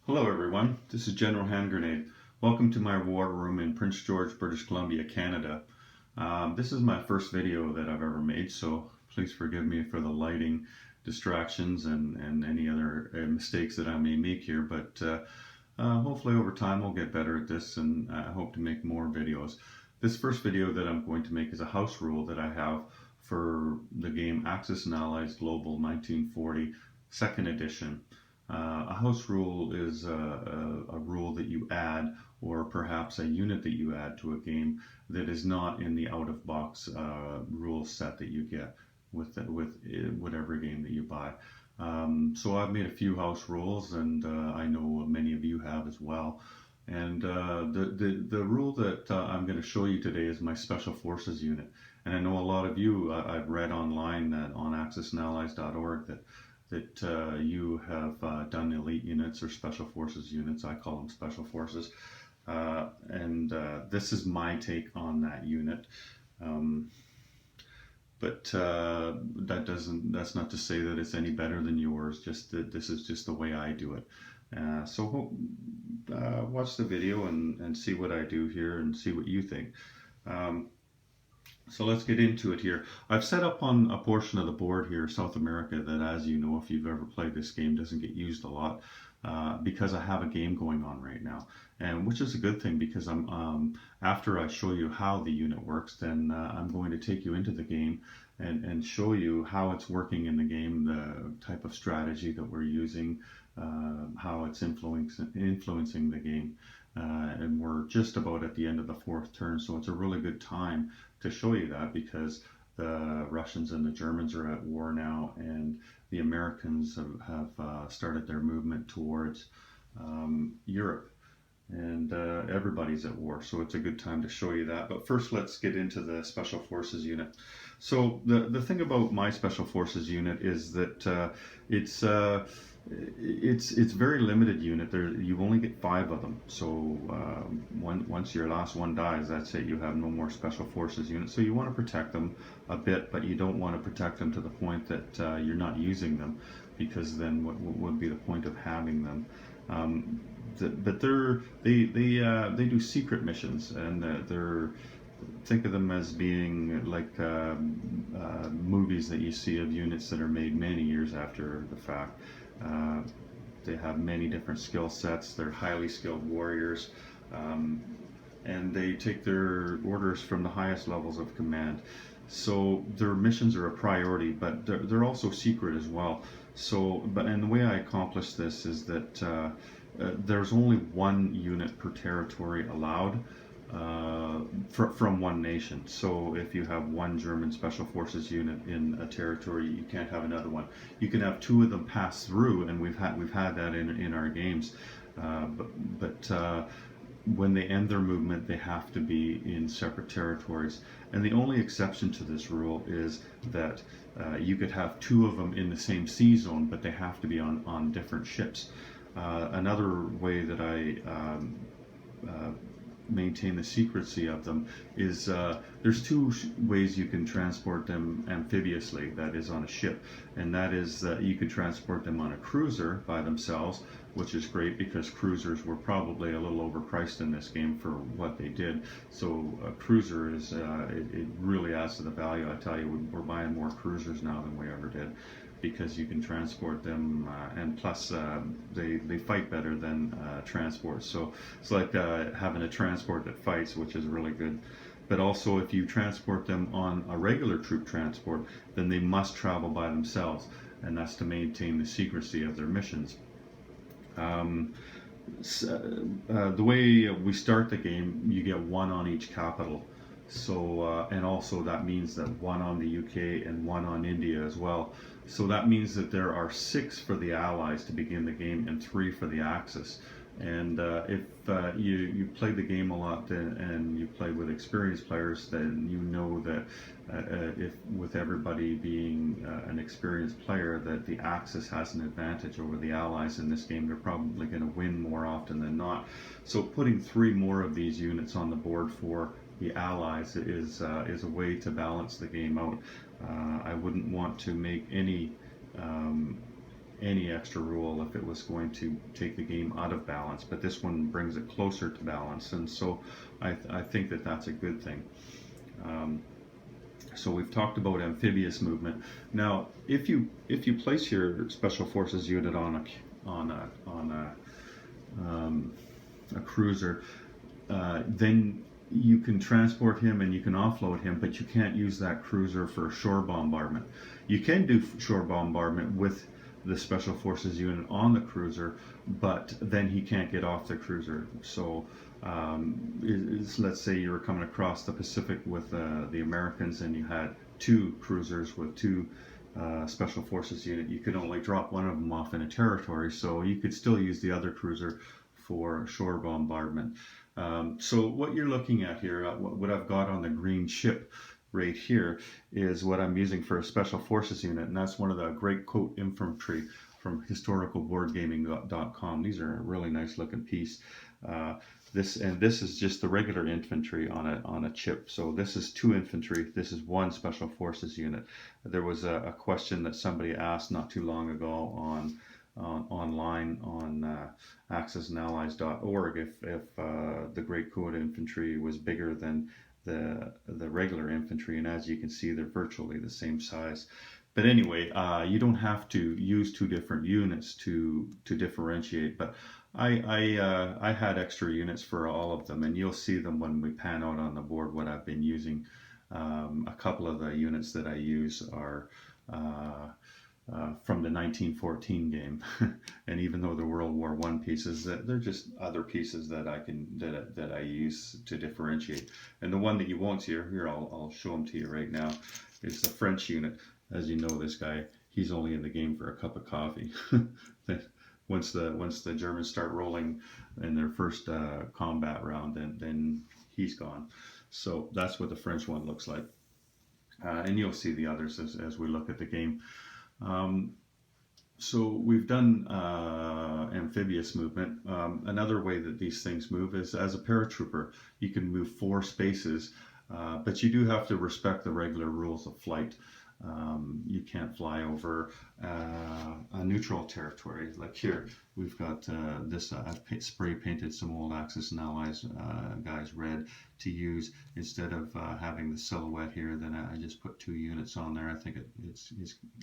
Hello everyone, this is General Hand Grenade. Welcome to my war room in Prince George, British Columbia, Canada. This is my first video that I've ever made, so please forgive me for the lighting distractions and any other mistakes that I may make here, but hopefully over time I'll get better at this and I hope to make more videos. This first video that I'm going to make is a house rule that I have for the game Axis and Allies Global 1940 2nd edition. A house rule is a rule that you add, or perhaps a unit that you add to a game that is not in the out-of-box rule set that you get with whatever game that you buy. So I've made a few house rules, and I know many of you have as well. And the rule that I'm going to show you today is my Special Forces unit. And I know a lot of you, I've read online that on axisandallies.org that you have done elite units or special forces units. I call them special forces. And this is my take on that unit. But that's not to say that it's any better than yours, just that this is just the way I do it. So watch the video and see what I do here and see what you think. So let's get into it here. I've set up on a portion of the board here, South America, that, as you know, if you've ever played this game, doesn't get used a lot because I have a game going on right now, and which is a good thing because after I show you how the unit works, then I'm going to take you into the game and show you how it's working in the game, the type of strategy that we're using, how it's influencing the game. And we're just about at the end of the 4th turn, so it's a really good time to show you that because the Russians and the Germans are at war now, and the Americans have started their movement towards Europe, and everybody's at war, so it's a good time to show you that. But first, let's get into the Special Forces unit. So the thing about my Special Forces unit is that it's very limited unit. You only get 5 of them. So once your last one dies, that's it. You have no more Special Forces units. So you want to protect them a bit, but you don't want to protect them to the point that you're not using them, because then what would be the point of having them? But they do secret missions, and think of them as being like movies that you see of units that are made many years after the fact. They have many different skill sets. They're highly skilled warriors, and they take their orders from the highest levels of command. So their missions are a priority, but they're also secret as well. And the way I accomplish this is that there's only 1 unit per territory allowed from one nation. So if you have 1 German Special Forces unit in a territory, you can't have another one. You can have 2 of them pass through, and we've had that in our games. But when they end their movement, they have to be in separate territories. And the only exception to this rule is that you could have 2 of them in the same sea zone, but they have to be on different ships. Another way that I maintain the secrecy of them is there's 2 ways you can transport them amphibiouslly, that is on a ship, and that is that you could transport them on a cruiser by themselves, which is great because cruisers were probably a little overpriced in this game for what they did. So a cruiser is it really adds to the value. I tell you, we're buying more cruisers now than we ever did, because you can transport them, and plus they fight better than transport. So it's like having a transport that fights, which is really good. But also, if you transport them on a regular troop transport, then they must travel by themselves, and that's to maintain the secrecy of their missions. The way we start the game, you get 1 on each capital. So and also that means that 1 on the UK and 1 on India as well. So that means that there are 6 for the Allies to begin the game and 3 for the Axis. And if you play the game a lot and you play with experienced players, then you know that if with everybody being an experienced player, that the Axis has an advantage over the Allies in this game. They're probably going to win more often than not. So putting 3 more of these units on the board for the Allies is a way to balance the game out. I wouldn't want to make any any extra rule if it was going to take the game out of balance, but this one brings it closer to balance, and so I think that that's a good thing. Um, so we've talked about amphibious movement. Now, if you place your special forces unit on a cruiser, then you can transport him and you can offload him, but you can't use that cruiser for shore bombardment. You can do shore bombardment with the special forces unit on the cruiser, but then he can't get off the cruiser. So let's say you were coming across the Pacific with the Americans and you had two cruisers with two special forces unit. You could only drop one of them off in a territory, so you could still use the other cruiser for shore bombardment. So what you're looking at here, what I've got on the green ship right here, is what I'm using for a special forces unit, and that's one of the great coat infantry from historicalboardgaming.com. These are a really nice looking piece. This is just the regular infantry on a chip. So this is 2 infantry. This is 1 special forces unit. There was a question that somebody asked not too long ago online on axisandallies.org if the Great Coat Infantry was bigger than the regular infantry, and as you can see, they're virtually the same size. But anyway, you don't have to use 2 different units to differentiate. But I had extra units for all of them, and you'll see them when we pan out on the board what I've been using. A couple of the units that I use are from the 1914 game, and even though they're World War One pieces, they're just other pieces that I use to differentiate. And the one that you won't see here, I'll show them to you right now, is the French unit. As you know, this guy, he's only in the game for a cup of coffee. Once the Germans start rolling in their first combat round, then he's gone. So that's what the French one looks like, and you'll see the others as we look at the game. So we've done amphibious movement. Another way that these things move is as a paratrooper. You can move 4 spaces, but you do have to respect the regular rules of flight. You can't fly over a neutral territory. Like here, we've got this. I've spray painted some old Axis and Allies guys red to use instead of having the silhouette here. Then I just put 2 units on there. I think it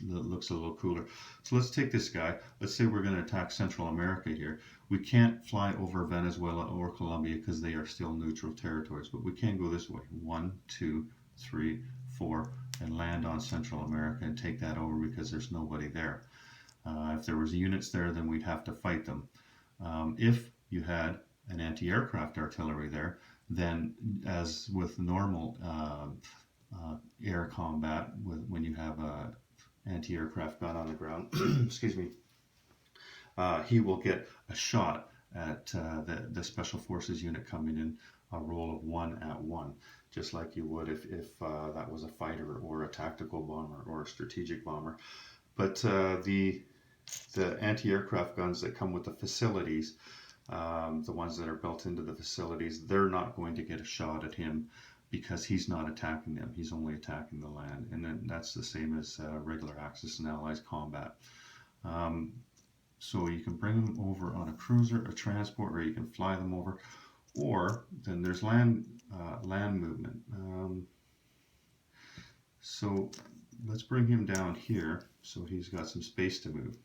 looks a little cooler. So let's take this guy. Let's say we're going to attack Central America here. We can't fly over Venezuela or Colombia because they are still neutral territories, but we can go this way. 1, 2, 3, 4, and land on Central America and take that over because there's nobody there. If there was units there, then we'd have to fight them. If you had an anti-aircraft artillery there, then as with normal air combat, when you have a anti-aircraft gun on the ground, excuse me, he will get a shot at the special forces unit coming in, a roll of 1 at 1. Just like you would if that was a fighter or a tactical bomber or a strategic bomber. But the anti-aircraft guns that come with the facilities, the ones that are built into the facilities, they're not going to get a shot at him because he's not attacking them. He's only attacking the land. And then that's the same as regular Axis and Allies combat. So you can bring them over on a cruiser, a transport, or you can fly them over. Or then there's land movement. So let's bring him down here so he's got some space to move.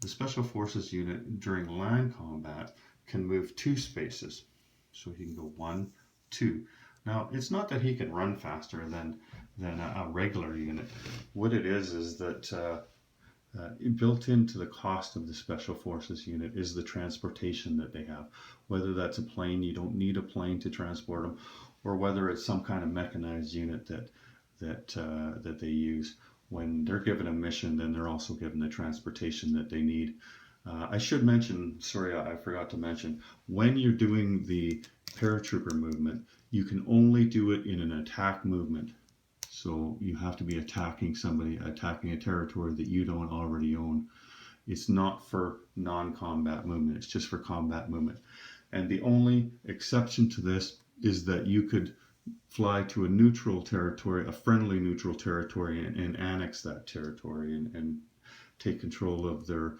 The Special Forces unit during land combat can move 2 spaces. So he can go 1, 2. Now, it's not that he can run faster than a regular unit. What it is that built into the cost of the Special Forces unit is the transportation that they have. Whether that's a plane, you don't need a plane to transport them, or whether it's some kind of mechanized unit that they use. When they're given a mission, then they're also given the transportation that they need. I should mention, sorry, I forgot to mention, when you're doing the paratrooper movement, you can only do it in an attack movement. So you have to be attacking somebody, attacking a territory that you don't already own. It's not for non-combat movement, it's just for combat movement. And the only exception to this is that you could fly to a neutral territory, a friendly neutral territory, and annex that territory and take control of the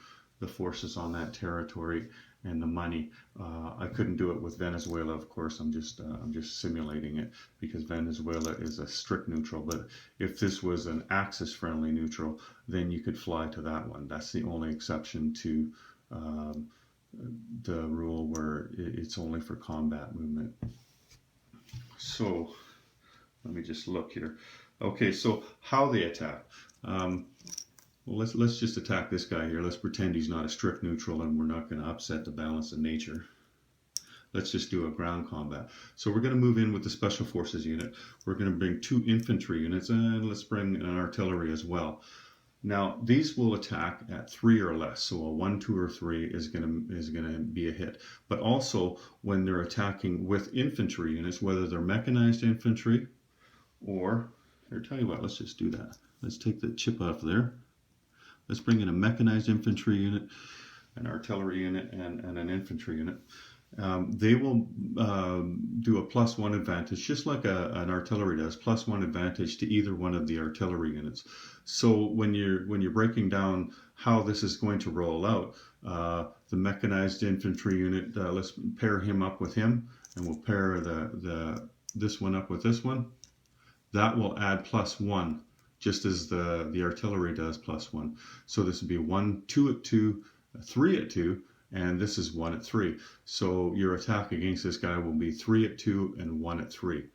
forces on that territory and the money. I couldn't do it with Venezuela, of course. I'm just simulating it because Venezuela is a strict neutral. But if this was an Axis-friendly neutral, then you could fly to that one. That's the only exception to the rule where it's only for combat movement. So let me just look here. Okay, so how they attack. Well, let's just attack this guy here. Let's pretend he's not a strict neutral and we're not going to upset the balance of nature. Let's just do a ground combat. So we're going to move in with the Special Forces unit. We're going to bring 2 infantry units and let's bring an artillery as well. Now these will attack at 3 or less. So a 1, 2, or 3 is going to be a hit. But also when they're attacking with infantry units, whether they're mechanized infantry or, here, tell you what, let's just do that. Let's take the chip off there. Let's bring in a mechanized infantry unit, an artillery unit, and an infantry unit. They will do a +1 advantage, just like an artillery does, +1 advantage to either one of the artillery units. So when you're breaking down how this is going to roll out, the mechanized infantry unit, let's pair him up with him, and we'll pair this one up with this one. That will add +1. Just as the artillery does +1. So this would be 1, 2 at 2, 3 at 2, and this is 1 at 3. So your attack against this guy will be 3 at 2 and 1 at 3.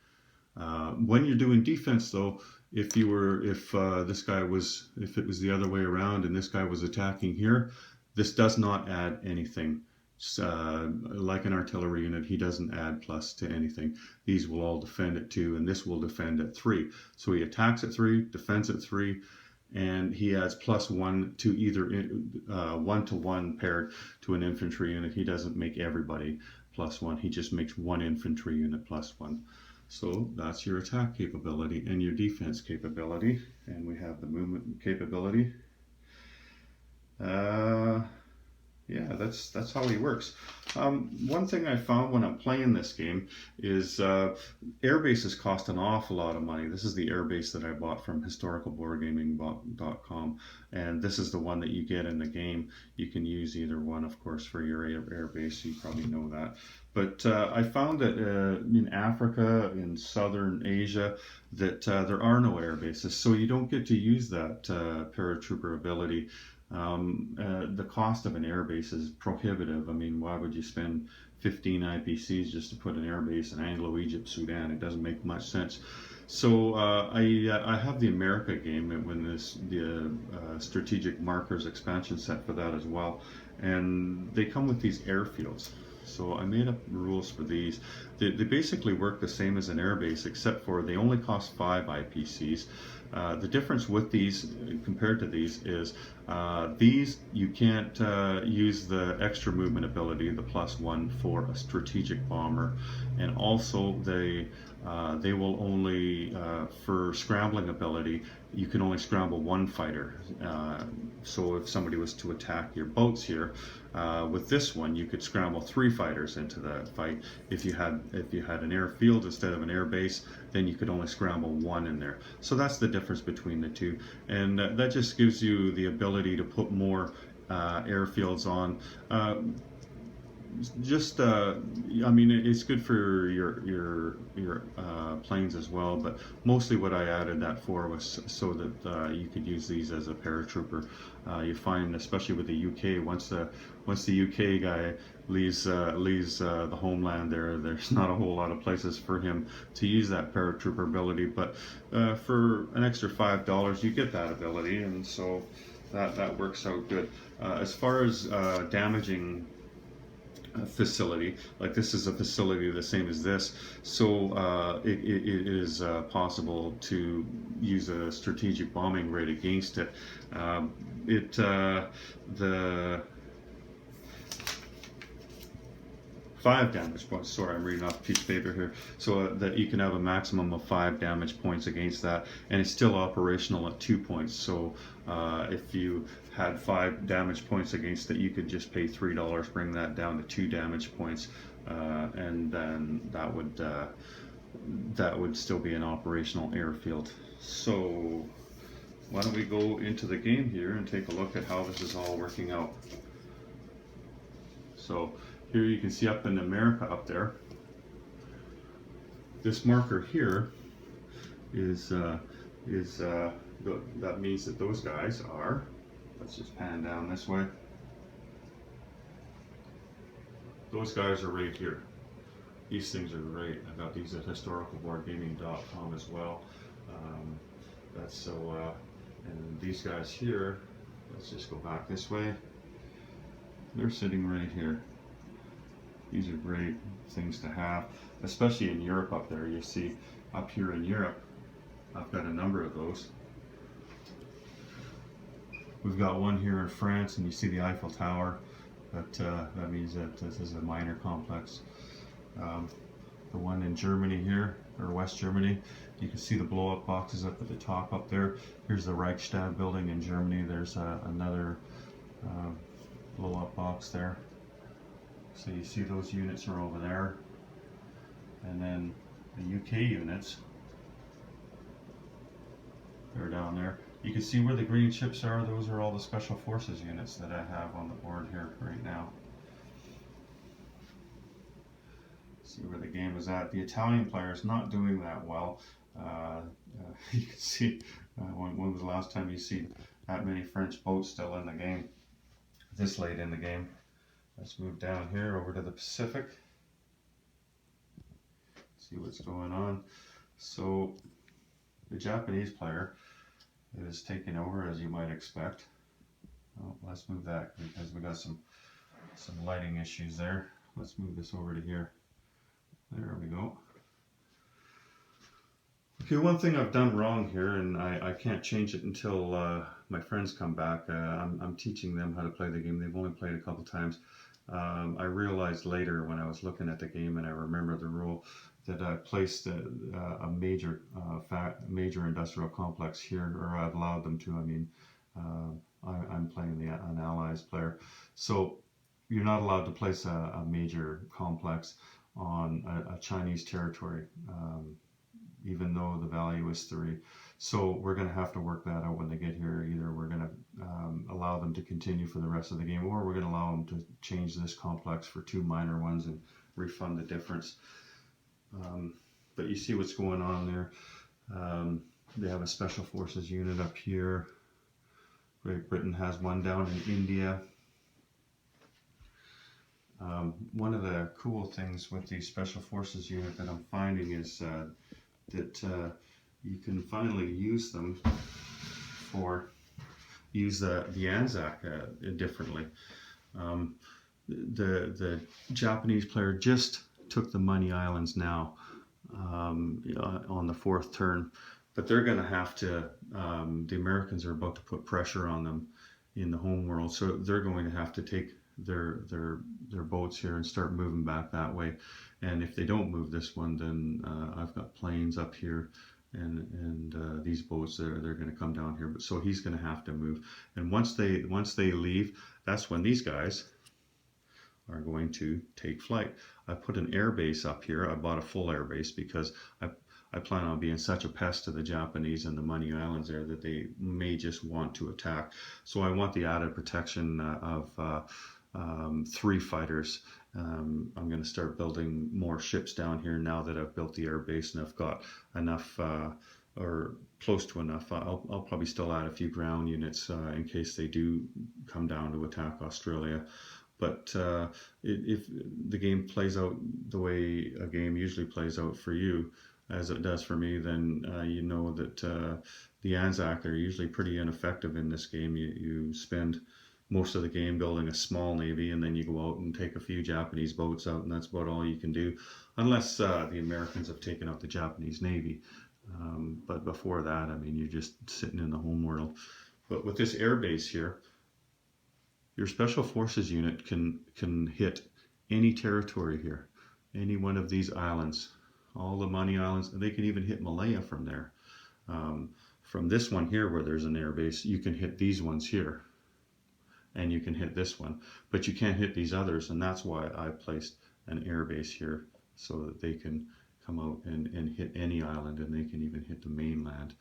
When you're doing defense, though, if it was the other way around and this guy was attacking here, this does not add anything. Like an artillery unit, he doesn't add plus to anything. These will all defend at 2, and this will defend at 3. So he attacks at 3, defends at 3, and he adds +1 to either 1-to-1 paired to an infantry unit. He doesn't make everybody +1. He just makes one infantry unit +1. So that's your attack capability and your defense capability. And we have the movement capability. Yeah, that's how he works. One thing I found when I'm playing this game is air bases cost an awful lot of money. This is the air base that I bought from historicalboardgaming.com, and this is the one that you get in the game. You can use either one, of course, for your air base. You probably know that. But I found that in Africa, in southern Asia, that there are no air bases, so you don't get to use that paratrooper ability. The cost of an airbase is prohibitive. I mean, why would you spend 15 IPCs just to put an airbase in Anglo-Egypt, Sudan? It doesn't make much sense. So I have the America game when the strategic markers expansion set for that as well, and they come with these airfields. So I made up rules for these. They basically work the same as an airbase, except for they only cost 5 IPCs. The difference with these compared to these is these you can't use the extra movement ability, the +1 for a strategic bomber, and also they will only for scrambling ability you can only scramble 1 fighter. So if somebody was to attack your boats here, with this one you could scramble 3 fighters into the fight. If you had an airfield instead of an air base, then you could only scramble 1 in there. So that's the difference between the two, and that just gives you the ability to put more airfields on. I mean, it's good for your planes as well, but mostly what I added that for was so that you could use these as a paratrooper. You find, especially with the UK, once the UK guy leaves the homeland, there's not a whole lot of places for him to use that paratrooper ability. But for an extra $5, you get that ability, and so that works out good. As far as damaging facility, like this is a facility the same as this, so it is possible to use a strategic bombing rate against it. The 5 damage points. Sorry, I'm reading off a piece of paper here. So that you can have a maximum of 5 damage points against that, and it's still operational at 2 points. So if you had 5 damage points against it, you could just pay $3, bring that down to 2 damage points, and then that would still be an operational airfield. So why don't we go into the game here and take a look at how this is all working out. So here you can see up in America up there, this marker here is that means that those guys are, let's just pan down this way, those guys are right here. These things are great. I got these at historicalboardgaming.com as well. And these guys here, let's just go back this way. They're sitting right here. These are great things to have, especially in Europe up there. You see up here in Europe, I've got a number of those. We've got one here in France, and you see the Eiffel Tower. That means that this is a minor complex. The one in Germany here, or West Germany, you can see the blow-up boxes up at the top up there. Here's the Reichstag building in Germany. There's another blow-up box there. So you see those units are over there. And then the UK units, they're down there. You can see where the green chips are. Those are all the Special Forces units that I have on the board here right now. See where the game is at. The Italian player is not doing that well. You can see when was the last time you see that many French boats still in the game, this late in the game. Let's move down here over to the Pacific. See what's going on. So the Japanese player is taking over, as you might expect. Oh, let's move that because we got some lighting issues there. Let's move this over to here. There we go. Okay, one thing I've done wrong here, and I can't change it until my friends come back. I'm teaching them how to play the game. They've only played a couple times. I realized later when I was looking at the game, and I remember the rule, that I placed a major industrial complex here, or I've allowed them to. I mean, I'm playing an Allies player, so you're not allowed to place a major complex on a Chinese territory, even though the value is 3. So we're going to have to work that out when they get here. Either we're going to allow them to continue for the rest of the game, or we're going to allow them to change this complex for 2 minor ones and refund the difference. But you see what's going on there. They have a Special Forces unit up here. Great Britain has one down in India. One of the cool things with the Special Forces unit that I'm finding is that you can finally use them use the Anzac differently. The Japanese player just took the Money Islands now on the 4th turn, but they're going to have to, the Americans are about to put pressure on them in the home world, so they're going to have to take their boats here and start moving back that way. And if they don't move this one, then I've got planes up here, and these boats they're going to come down here. But so he's going to have to move, and once they leave, that's when these guys are going to take flight. I put an air base up here. I bought a full air base because I plan on being such a pest to the Japanese and the Money Islands there that they may just want to attack. So I want the added protection of 3 fighters. I'm going to start building more ships down here now that I've built the air base and I've got enough, or close to enough. I'll probably still add a few ground units in case they do come down to attack Australia. But if the game plays out the way a game usually plays out for you, as it does for me, then you know that the Anzac are usually pretty ineffective in this game. You spend most of the game building a small navy, and then you go out and take a few Japanese boats out, and that's about all you can do, unless the Americans have taken out the Japanese navy. But before that, I mean, you're just sitting in the home world. But with this air base here, your Special Forces unit can hit any territory here, any one of these islands, all the Money Islands, and they can even hit Malaya from there. From this one here where there's an air base, you can hit these ones here, and you can hit this one, but you can't hit these others, and that's why I placed an air base here, so that they can come out and hit any island, and they can even hit the mainland.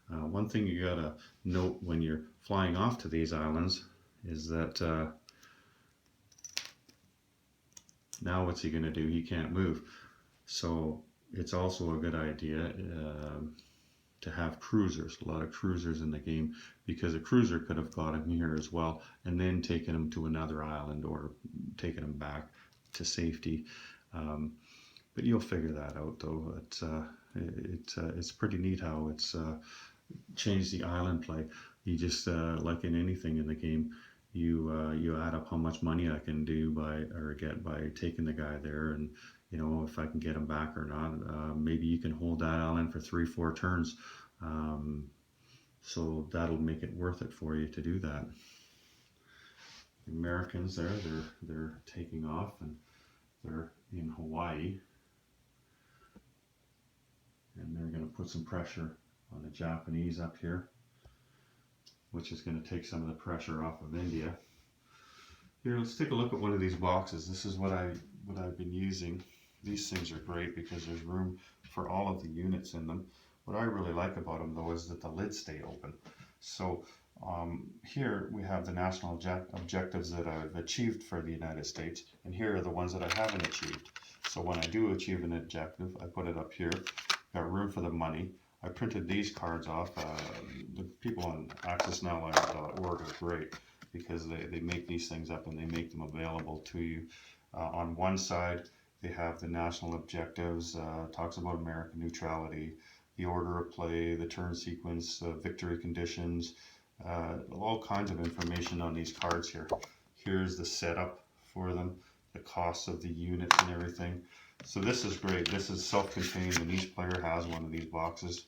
One thing you gotta note when you're flying off to these islands is that now what's he gonna do? He can't move. So it's also a good idea to have cruisers, a lot of cruisers in the game, because a cruiser could have got him here as well and then taken him to another island or taken him back to safety. But you'll figure that out, though. It's pretty neat how it's changed the island play. You just like in anything in the game, you add up how much money I can do get by taking the guy there, and you know, if I can get him back or not. Maybe you can hold that island for 3-4 turns, so that'll make it worth it for you to do that. The Americans they're taking off, and they're in Hawaii, and they're going to put some pressure on the Japanese up here, which is going to take some of the pressure off of India. Here, let's take a look at one of these boxes. This is what I've been using. These things are great because there's room for all of the units in them. What I really like about them, though, is that the lids stay open. So here we have the national objectives that I've achieved for the United States, and here are the ones that I haven't achieved. So when I do achieve an objective, I put it up here. Got room for the money. I printed these cards off. The people on accessnow.org are great because they make these things up and they make them available to you. On one side, they have the national objectives, talks about American neutrality, the order of play, the turn sequence, victory conditions, all kinds of information on these cards here. Here's the setup for them, the costs of the units and everything. So this is great. This is self-contained, and each player has one of these boxes.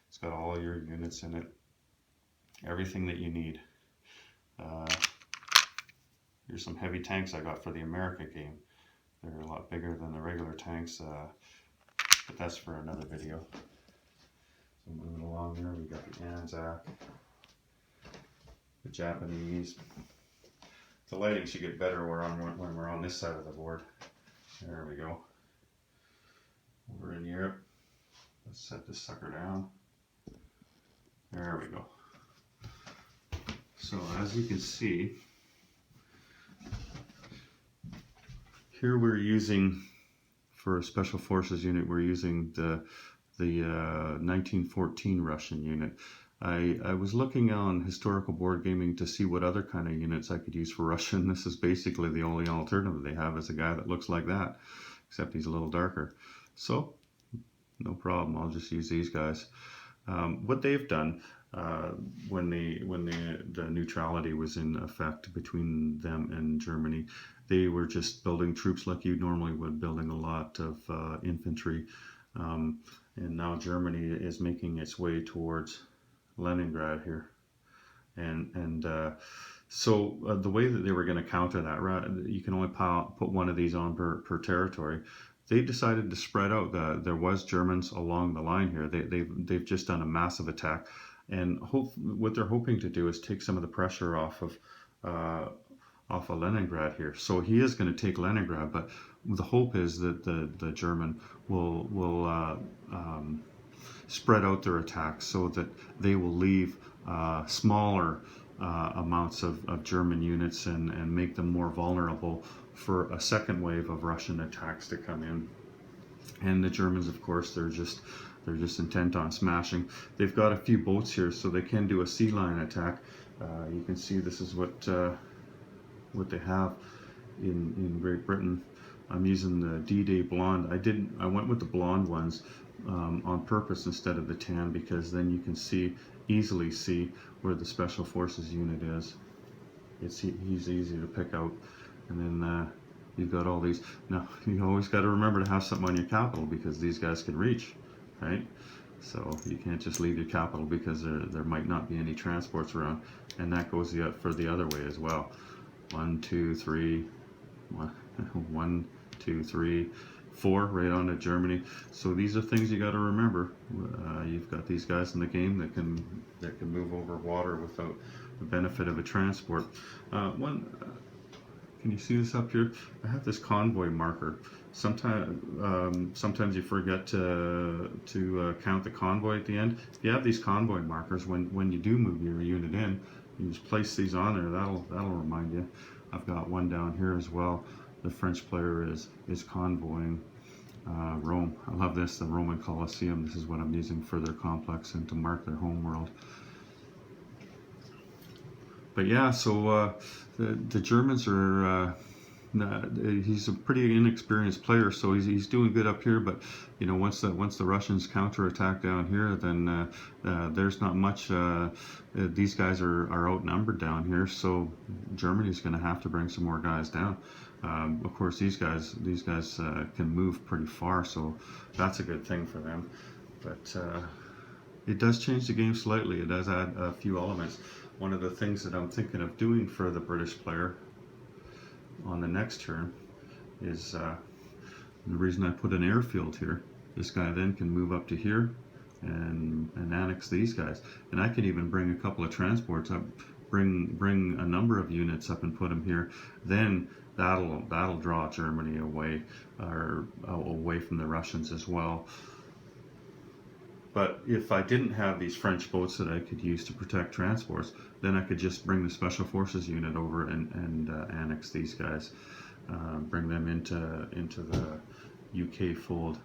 It's got all your units in it, everything that you need. Here's some heavy tanks I got for the America game. They're a lot bigger than the regular tanks, but that's for another video. So moving along here, we got the Anzac, the Japanese. The lighting should get better when we're on this side of the board. There we go. Over in Europe, let's set this sucker down. There we go. So as you can see, here we're using, for a Special Forces unit, we're using the 1914 Russian unit. I was looking on historical board gaming to see what other kind of units I could use for Russian. This is basically the only alternative they have, is a guy that looks like that, except he's a little darker. So, no problem, I'll just use these guys. What they've done, when the neutrality was in effect between them and Germany, they were just building troops like you normally would, building a lot of infantry. And now Germany is making its way towards Leningrad here. So the way that they were going to counter that, you can only put one of these on per territory. They decided to spread out. There was Germans along the line here. They've just done a massive attack, and what they're hoping to do is take some of the pressure off of Leningrad here. So he is going to take Leningrad, but the hope is that the German will spread out their attacks so that they will leave smaller amounts of German units and make them more vulnerable for a second wave of Russian attacks to come in. And the Germans, of course, they're just intent on smashing. They've got a few boats here, so they can do a sea line attack. You can see this is what they have in Great Britain. I'm using the D-Day blonde. I went with the blonde ones on purpose instead of the tan, because then you can easily see where the Special Forces unit is. He's easy to pick out. And then you've got all these. Now, you always got to remember to have something on your capital, because these guys can reach, right? So you can't just leave your capital because there might not be any transports around. And that goes for the other way as well. 1, 2, 3, 1, 2, 3, 4, right on to Germany. So these are things you got to remember. You've got these guys in the game that can move over water without the benefit of a transport. Can you see this up here? I have this convoy marker. Sometimes you forget to count the convoy at the end. If you have these convoy markers, when you do move your unit in, you just place these on there. That'll remind you. I've got one down here as well. The French player is convoying Rome. I love this, the Roman Colosseum. This is what I'm using for their complex and to mark their home world. But yeah, so the Germans are. He's a pretty inexperienced player, so he's doing good up here. But you know, once the Russians counterattack down here, then there's not much. These guys are outnumbered down here, so Germany's going to have to bring some more guys down. Of course, these guys can move pretty far, so that's a good thing for them. But it does change the game slightly. It does add a few elements. One of the things that I'm thinking of doing for the British player on the next turn is the reason I put an airfield here. This guy then can move up to here and annex these guys, and I can even bring a couple of transports up, bring a number of units up and put them here. Then that'll draw Germany away, or away from the Russians as well. But if I didn't have these French boats that I could use to protect transports, then I could just bring the Special Forces unit over and annex these guys, bring them into the UK fold.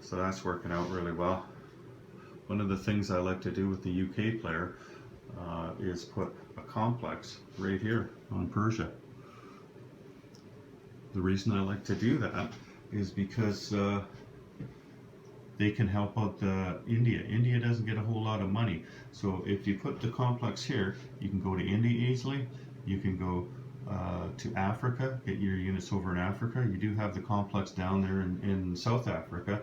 So that's working out really well. One of the things I like to do with the UK player is put a complex right here on Persia. The reason I like to do that is because they can help out India. India doesn't get a whole lot of money. So if you put the complex here, you can go to India easily. You can go to Africa, get your units over in Africa. You do have the complex down there in South Africa.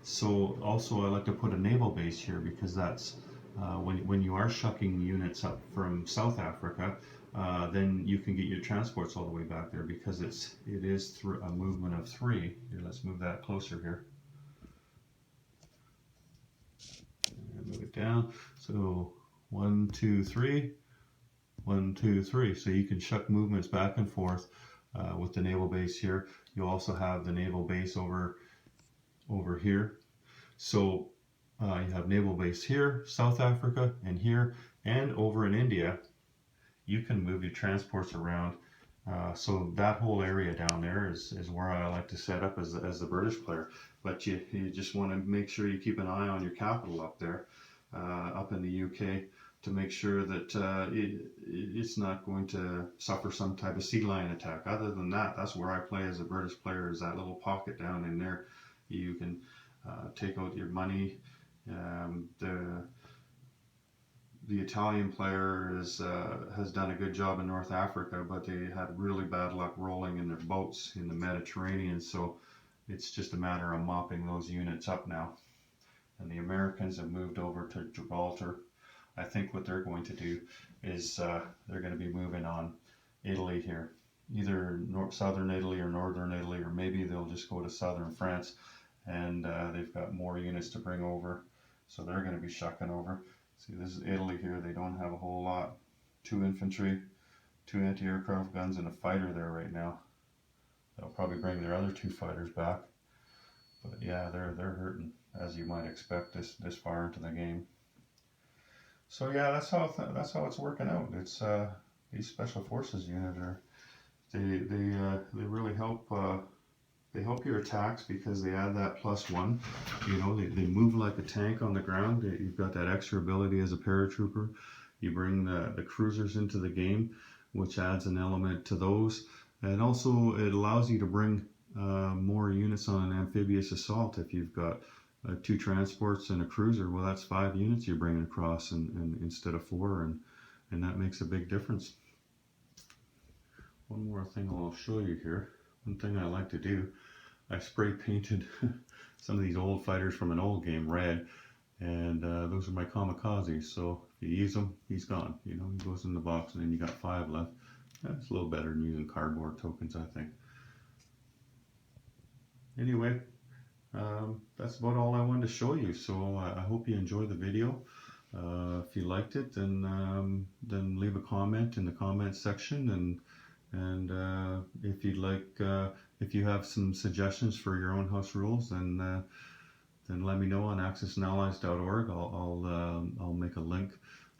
So also I like to put a naval base here, because that's when you are shucking units up from South Africa, then you can get your transports all the way back there, because it is through a movement of 3. Here, let's move that closer here. Move it down. So 1, 2, 3, 1, 2, 3. So you can shuck movements back and forth with the naval base here. You also have the naval base over here. So you have naval base here, South Africa, and here, and over in India. You can move your transports around. So that whole area down there is where I like to set up as the British player. But you just want to make sure you keep an eye on your capital up there, up in the UK, to make sure that it's not going to suffer some type of sea lion attack. Other than that, that's where I play as a British player, is that little pocket down in there. You can take out your money. The Italian player has done a good job in North Africa, but they had really bad luck rolling in their boats in the Mediterranean, so it's just a matter of mopping those units up now. And the Americans have moved over to Gibraltar. I think what they're going to do is they're going to be moving on Italy here, either southern Italy or northern Italy, or maybe they'll just go to southern France, and they've got more units to bring over, so they're going to be shucking over. See, this is Italy here. They don't have a whole lot. 2 infantry, 2 anti-aircraft guns, and a fighter there right now. They'll probably bring their other 2 fighters back. But yeah, they're hurting, as you might expect this far into the game. So yeah, that's how it's working out. It's these Special Forces units they really help. They help your attacks, because they add that +1. You know, they move like a tank on the ground. You've got that extra ability as a paratrooper. You bring the cruisers into the game, which adds an element to those. And also it allows you to bring more units on an amphibious assault. If you've got 2 transports and a cruiser, well, that's 5 units you're bringing across, and instead of 4, and that makes a big difference. One more thing I'll show you here. One thing I like to do, I spray painted some of these old fighters from an old game red, and those are my kamikazes. So if you use them, he's gone. You know, he goes in the box, and then you got 5 left. That's a little better than using cardboard tokens, I think. Anyway, that's about all I wanted to show you. So I hope you enjoyed the video. If you liked it, then leave a comment in the comment section, and if you'd like, if you have some suggestions for your own house rules, then let me know on accessanallies.org. I'll make a link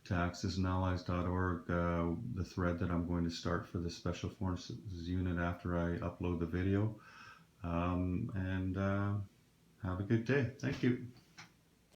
to accessanallies.org, the thread that I'm going to start for the Special Forces unit after I upload the video. And have a good day. Thank you.